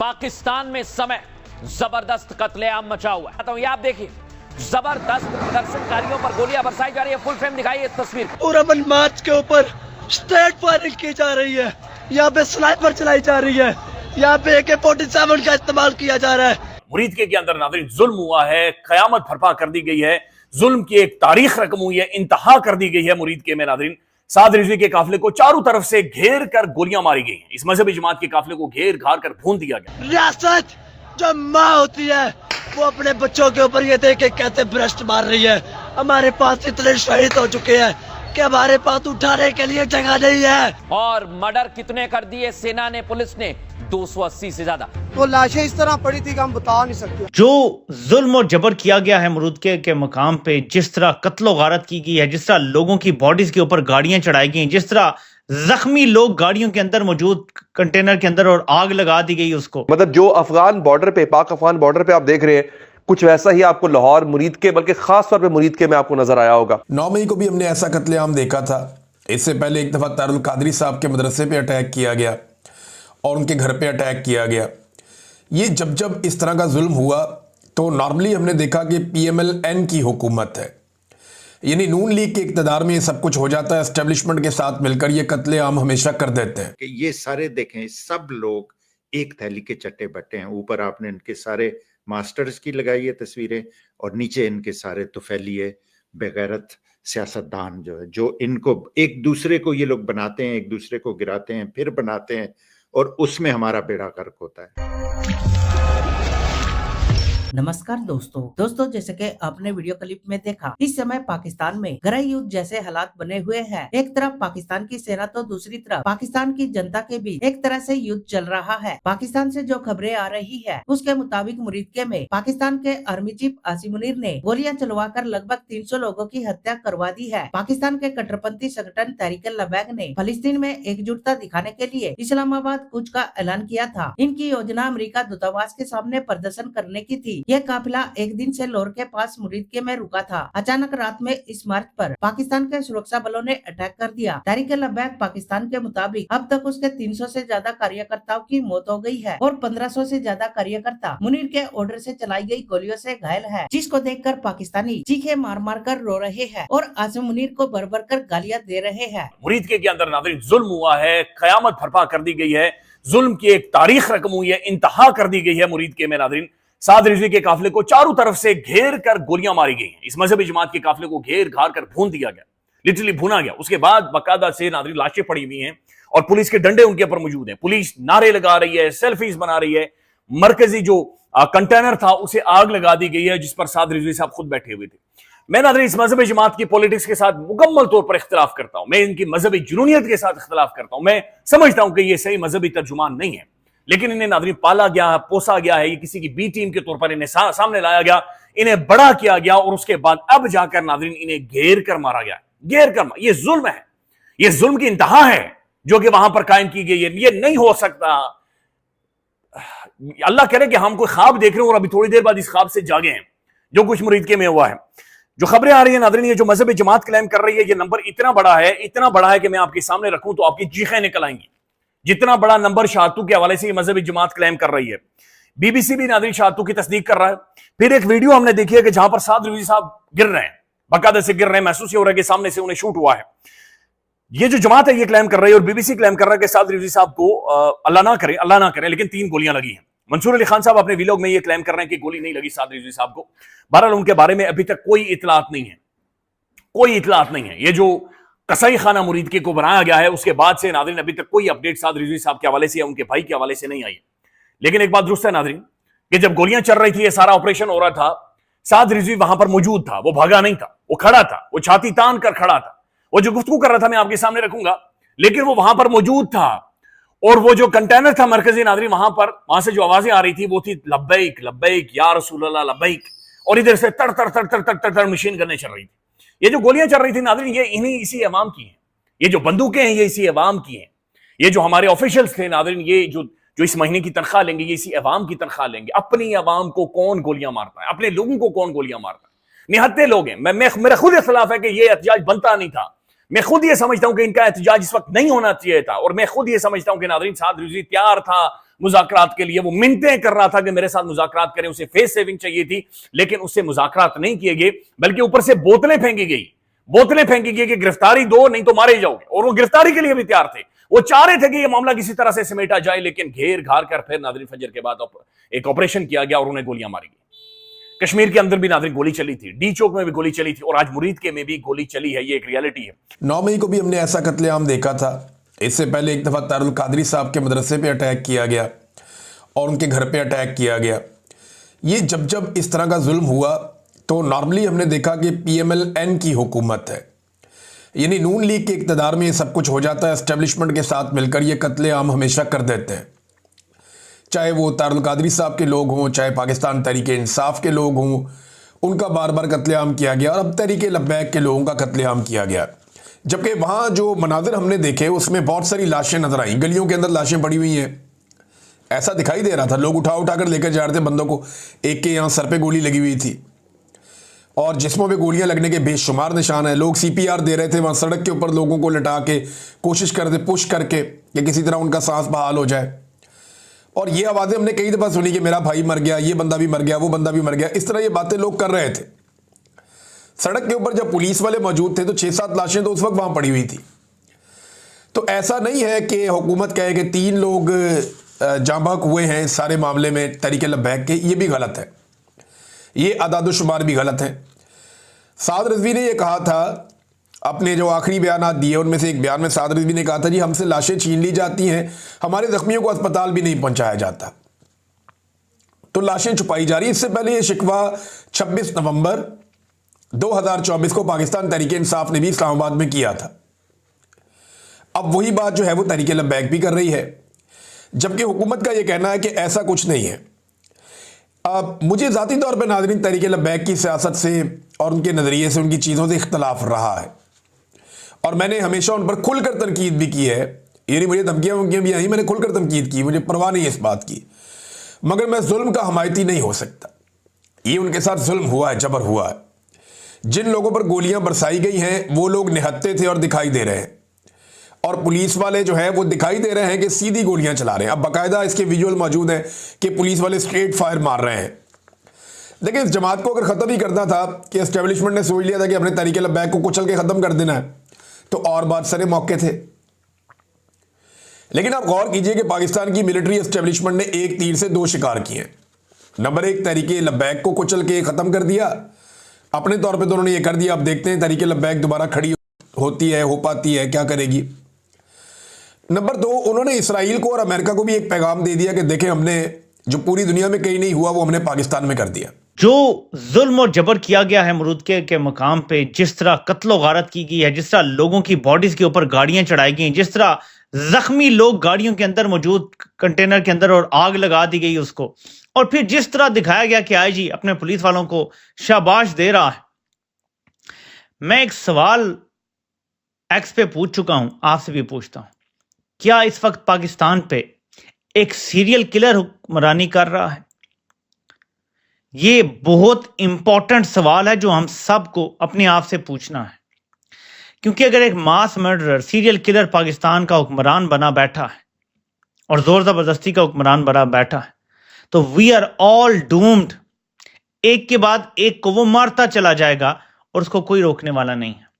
पाकिस्तान में इस समय जबरदस्त कत्लेआम मचा हुआ है। तो ये आप देखिए, जबरदस्त प्रदर्शनकारियों पर गोलियां बरसाई जा रही है। फुल फ्रेम दिखाइए इस तस्वीर। पूरा वन मार्च के ऊपर स्ट्रेट फायरिंग की जा रही है। यहाँ पे स्नाइपर चलाई जा रही है। यहाँ पे AK-47 का इस्तेमाल किया जा रहा है। मुरीद के अंदर नाज़रीन जुल्म हुआ है, कयामत बर्पा कर दी गई है, जुल्म की एक तारीख रकम हुई है, इंतहा कर दी गई है। मुरीद के में नाज़रीन साद रिजवी के काफिले को चारों तरफ से घेर कर गोलियां मारी गई हैं। इस मजहबी जमात के काफिले को घेर घार कर भून दिया गया। रियासत जो माँ होती है वो अपने बच्चों के ऊपर ये देख के कैसे भ्रष्ट मार रही है। हमारे पास इतने शहीद हो चुके हैं कि हमारे पास उठाने के लिए जगह नहीं है। और मर्डर कितने कर दिए सेना ने, पुलिस ने 280 से ज्यादा। वो लाशें इस तरह पड़ी थी कि हम बता नहीं सकते। जो जुल्म और जबर किया गया है मुरुदके के मकाम पे, जिस तरह कत्लो गारत की गई है, जिस तरह लोगों की बॉडीज के ऊपर गाड़ियां चढ़ाई गई, जिस तरह जख्मी लोग गाड़ियों के अंदर मौजूद कंटेनर के अंदर और आग लगा दी गई उसको। मतलब जो अफगान बॉर्डर पे, पाक अफगान बॉर्डर पे आप देख रहे हैं, कुछ वैसा ही आपको लाहौर मुरीद के, बल्कि खास तौर पे मुरीद के में आपको नजर आया होगा। 9 मई को भी हमने ऐसा कत्लेआम देखा था। इससे पहले एक दफा तारुल कादरी साहब के मदरसे पे अटैक किया गया और उनके घर पे अटैक किया गया। ये जब जब इस तरह का जुल्म हुआ तो नॉर्मली हमने देखा कि PMLN की हुकूमत है, यानी नून लीग के इक़्तिदार में ये सब कुछ हो जाता है। एस्टेब्लिशमेंट के साथ मिलकर ये कत्लेआम हमेशा कर देते हैं। कि ये सारे देखें, सब लोग एक थैली के चट्टे बट्टे हैं। ऊपर आपने इनके सारे मास्टर्स की लगाई है तस्वीरें और नीचे इनके सारे तुफैलिए बेगैरत सियासतदान जो है, जो इनको एक दूसरे को ये लोग बनाते हैं, एक दूसरे को गिराते हैं, फिर बनाते हैं और उसमें हमारा बेड़ा गर्क होता है। नमस्कार दोस्तों, जैसे कि आपने वीडियो क्लिप में देखा, इस समय पाकिस्तान में गृह युद्ध जैसे हालात बने हुए हैं। एक तरफ पाकिस्तान की सेना तो दूसरी तरफ पाकिस्तान की जनता के बीच एक तरह से युद्ध चल रहा है। पाकिस्तान से जो खबरें आ रही है उसके मुताबिक मुरीदके में पाकिस्तान के आर्मी चीफ आसिम मुनीर ने गोलियां चलवाकर लगभग 300 लोगों की हत्या करवा दी है। पाकिस्तान के कट्टरपंथी संगठन तहरीक-ए-लबैक ने फिलिस्तीन में एकजुटता दिखाने के लिए इस्लामाबाद कूच का ऐलान किया था। इनकी योजना अमेरिका दूतावास के सामने प्रदर्शन करने की थी। यह काफिला एक दिन से लाहौर के पास मुरीदके में रुका था। अचानक रात में इस मार्च पर पाकिस्तान के सुरक्षा बलों ने अटैक कर दिया। तहरीक-ए-लबैक पाकिस्तान के मुताबिक अब तक उसके 300 से ज्यादा कार्यकर्ताओं की मौत हो गई है और 1500 से ज्यादा कार्यकर्ता मुनीर के ऑर्डर से चलाई गई गोलियों से घायल है, जिसको देखकर पाकिस्तानी चीखे मार मार कर रो रहे हैं और आसिम मुनीर को भर भर कर गालियां दे रहे हैं। मुरीदके के अंदर नाज़रीन जुल्म हुआ है, कयामत बर्पा कर दी गई है, जुल्म की एक तारीख रकम हुई है, इंतहा कर दी गई है। मुरीदके में नाज़रीन साद रिजवी के काफिले को चारों तरफ से घेर कर गोलियां मारी गई हैं। इस मजहबी जमात के काफिले को घेर घार कर भून दिया गया, लिटरली भुना गया। उसके बाद बाकायदा से नाज़रीन लाशें पड़ी हुई हैं और पुलिस के डंडे उनके ऊपर मौजूद हैं। पुलिस नारे लगा रही है, सेल्फीज बना रही है। मरकजी जो कंटेनर था उसे आग लगा दी गई है, जिस पर साद रिजवी साहब खुद बैठे हुए थे। मैं नाज़रीन इस मजहबी जमात की पॉलिटिक्स के साथ मुकम्मल तौर पर इख्तिलाफ करता हूं। मैं इनकी मजहबी जुनूनियत के साथ इख्तिलाफ करता हूं। मैं समझता हूं कि यह सही मजहबी तर्जुमान नहीं है, लेकिन इन्हें नाज़रीन पाला गया है, पोसा गया है। ये किसी की बी टीम के तौर पर इन्हें सामने लाया गया, इन्हें बड़ा किया गया और उसके बाद अब जाकर नाज़रीन इन्हें घेर कर मारा गया। घेर कर ये जुल्म है, ये जुल्म की इंतहा है जो कि वहां पर कायम की गई है। ये नहीं हो सकता। अल्लाह करे कि हम कोई ख्वाब देख रहे हो और अभी थोड़ी देर बाद इस ख्वाब से जागे हैं, जो कुछ मुरीदके में हुआ है। जो खबरें आ रही है नाज़रीन, ये जो मजहबी जमात क्लेम कर रही है, ये नंबर इतना बड़ा है, इतना बड़ा है कि मैं आपके सामने रखूं तो आपकी चीखें निकल आएंगी। जितना बड़ा नंबर शाहतू के हवाले से ये मजहबी जमात क्लेम कर रही है। BBC भी नाज़रीन शाहतू की तस्दीक कर रहा है। फिर एक वीडियो हमने देखी है कि जहां पर साद रिजवी साहब गिर रहे हैं, बाकायदा से गिर रहे हैं, महसूस हो रहा है कि सामने से उन्हें शूट हुआ है। ये जो जमात है ये क्लेम कर रही है और BBC क्लेम कर रहा है कि साद रिजवी साहब को अल्लाह ना करे लेकिन 3 गोलियां लगी हैं। मंसूर अली खान साहब अपने व्लॉग में ये क्लेम कर रहे हैं कि गोली नहीं लगी साद रिजवी साहब को। बहरहाल उनके बारे में अभी तक कोई इतलात नहीं है, कोई इतलात नहीं है। ये जो कसाई खाना मुरीदके को बनाया गया है उसके बाद से नाज़रीन अभी तक कोई अपडेट साद रिजवी साहब के हवाले से या उनके भाई के हवाले से नहीं आई है। लेकिन एक बात दुरुस्त है नाज़रीन कि जब गोलियां चल रही थी, ये सारा ऑपरेशन हो रहा था, साद रिजवी वहां पर मौजूद था। वो भागा नहीं था, वो खड़ा था, वो छाती तान कर खड़ा था। वो जो गुफ्तगू कर रहा था मैं आपके सामने रखूंगा, लेकिन वो वहां पर मौजूद था। और वो जो कंटेनर था मरकजी नाज़रीन, वहां से जो आवाजें आ रही थी वो थी लब्बैक लब्बैक या रसूल अल्लाह लब्बैक, और इधर से तड़ तड़ तड़ तड़ तड़ तड़ तड़ मशीन गन्नें चल रही थी। ये जो गोलियां चल रही थी नाज़रीन, ये इसी अवाम की हैं। ये जो बंदूकें हैं ये इसी अवाम की हैं। ये जो हमारे ऑफिशियल्स थे नाज़रीन, ये जो इस महीने की तनख्वाह लेंगे, ये इसी अवाम की तनख्वाह लेंगे। अपनी अवाम को कौन गोलियां मारता है? अपने लोगों को कौन गोलियां मारता है? निहत्ते लोग हैं। मेरा खुद इख्तिलाफ है कि ये एहतजाज बनता नहीं था। मैं खुद ये समझता हूं कि इनका एहतजाज इस वक्त नहीं होना चाहिए था, और मैं खुद ये समझता हूं कि नाज़रीन साद रिजवी तैयार था मुज़ाकरात के लिए, वो मिन्नतें कर रहा था कि मेरे साथ मुज़ाकरात करें, उसे फेस सेविंग चाहिए थी, लेकिन उससे मुज़ाकरात नहीं किए गए, बल्कि ऊपर से बोतलें फेंकी गई कि गिरफ्तारी दो नहीं तो मारे जाओगे, और वो गिरफ्तारी के लिए भी तैयार थे। वो चाह रहे थे कि ये मामला किसी तरह से समेटा जाए, लेकिन घेर घार कर फिर नाज़रीन फजर के बाद एक ऑपरेशन किया गया और उन्हें गोलियां मारी गई। कश्मीर के अंदर भी नाज़रीन गोली चली थी, डी चौक में भी गोली चली थी, और आज मुरीद के में भी गोली चली है। ये एक रियलिटी है। 9 मई को भी हमने ऐसा कत्लेआम देखा था। इससे पहले एक दफा तारुल कादरी साहब के मदरसे पे अटैक किया गया और उनके घर पे अटैक किया गया। ये जब इस तरह का जुल्म हुआ तो नॉर्मली हमने देखा कि PMLN की हुकूमत है, यानी नून लीग के इक़्तिदार में ये सब कुछ हो जाता है। एस्टेब्लिशमेंट के साथ मिलकर ये कत्लेआम हमेशा कर देते हैं, चाहे वो तारुल कादरी साहब के लोग हों, चाहे पाकिस्तान तहरीक इंसाफ के लोग हों, उनका बार बार कत्लेआम किया गया, और अब तहरीक लब्बैक के लोगों का कत्लेआम किया गया। जबकि वहाँ जो मनाजिर हमने देखे उसमें बहुत सारी लाशें नजर आई, गलियों के अंदर लाशें पड़ी हुई हैं, ऐसा दिखाई दे रहा था। लोग उठा कर लेकर जा रहे थे बंदों को। एक के यहाँ सर पे गोली लगी हुई थी और जिस्मों पे गोलियां लगने के बेशुमार निशान है। लोग CPR दे रहे थे वहाँ सड़क के ऊपर, लोगों को लटा के कोशिश कर रहे थे पुश करके कि किसी तरह उनका सांस बहाल हो जाए। और ये आवाज़ें हमने कई दफ़ा सुनी कि मेरा भाई मर गया, ये बंदा भी मर गया, वो बंदा भी मर गया। इस तरह ये बातें लोग कर रहे थे। सड़क के ऊपर जब पुलिस वाले मौजूद थे तो 6-7 लाशें तो उस वक्त वहाँ पड़ी हुई थी। तो ऐसा नहीं है कि हुकूमत कहे कि 3 लोग जाँ बहक हुए हैं इस सारे मामले में तहरीक लब्बैक के, ये भी गलत है। ये अदाद-ओ-शुमार भी गलत है। साद रिजवी ने यह कहा था अपने जो आखिरी बयान दिए उनमें से एक बयान में साद रिजवी ने कहा था जी हमसे लाशें छीन ली जाती हैं, हमारे जख्मियों को अस्पताल भी नहीं पहुंचाया जाता, तो लाशें छुपाई जा रही। इससे पहले यह शिकवा 26 नवंबर 2024 को पाकिस्तान तहरीक इंसाफ ने भी इस्लामाबाद में किया था। अब वही बात जो है वो तहरीक लब्बैक भी कर रही है, जबकि हुकूमत का यह कहना है कि ऐसा कुछ नहीं है। मुझे ज़ाती तौर पर नाज़रीन तहरीक लब्बैक की सियासत से और उनके नज़रिए से, उनकी चीज़ों से इख्तलाफ रहा है, और मैंने हमेशा उन पर खुलकर तनकीद भी की है। यानी मुझे धमकियाँ भी आई, मैंने खुलकर तनकीद की, मुझे परवाह नहीं है इस बात की, मगर मैं जुल्म का हमायती नहीं हो सकता। ये उनके साथ जुल्म हुआ है, जबर हुआ है। जिन लोगों पर गोलियां बरसाई गई हैं वो लोग निहत्ते थे और दिखाई दे रहे हैं, और पुलिस वाले जो है वो दिखाई दे रहे हैं कि सीधी गोलियां चला रहे हैं। अब बाकायदा इसके विजुअल मौजूद हैं कि पुलिस वाले स्ट्रेट फायर मार रहे हैं। लेकिन इस जमात को अगर ख़त्म ही करना था कि एस्टेब्लिशमेंट ने सोच लिया था कि अपने तहरीक लब्बैक को कुचल के ख़त्म कर देना है, तो और बात सारे मौके थे। लेकिन आप गौर कीजिए कि पाकिस्तान की मिलिट्री एस्टेब्लिशमेंट ने एक तीर से 2 शिकार किए। नंबर 1, तहरीक लब्बैक को कुचल के ख़त्म कर दिया, अपने तौर पर तो उन्होंने ये कर दिया। अब देखते हैं तहरीक लब्बैक दोबारा खड़ी होती है, हो पाती है, क्या करेगी। नंबर 2, उन्होंने इसराइल को और अमेरिका को भी एक पैगाम दे दिया कि देखें हमने जो पूरी दुनिया में कहीं नहीं हुआ वो हमने पाकिस्तान में कर दिया। जो जुल्म और जबर किया गया है मुरूद के मकाम पे, जिस तरह कत्लो गारत की गई है, जिस तरह लोगों की बॉडीज के ऊपर गाड़ियां चढ़ाई गई, जिस तरह जख्मी लोग गाड़ियों के अंदर मौजूद कंटेनर के अंदर और आग लगा दी गई उसको, और फिर जिस तरह दिखाया गया कि IG अपने पुलिस वालों को शाबाश दे रहा है। मैं एक सवाल एक्स पे पूछ चुका हूं, आपसे भी पूछता हूं, क्या इस वक्त पाकिस्तान पे एक सीरियल किलर हुक्मरानी कर रहा है? ये बहुत इंपॉर्टेंट सवाल है जो हम सबको अपने आप से पूछना है, क्योंकि अगर एक मास मर्डरर सीरियल किलर पाकिस्तान का हुक्मरान बना बैठा है और जोर जबरदस्ती का हुक्मरान बना बैठा है, तो वी आर ऑल डूम्ड। एक के बाद एक को वो मारता चला जाएगा और उसको कोई रोकने वाला नहीं है।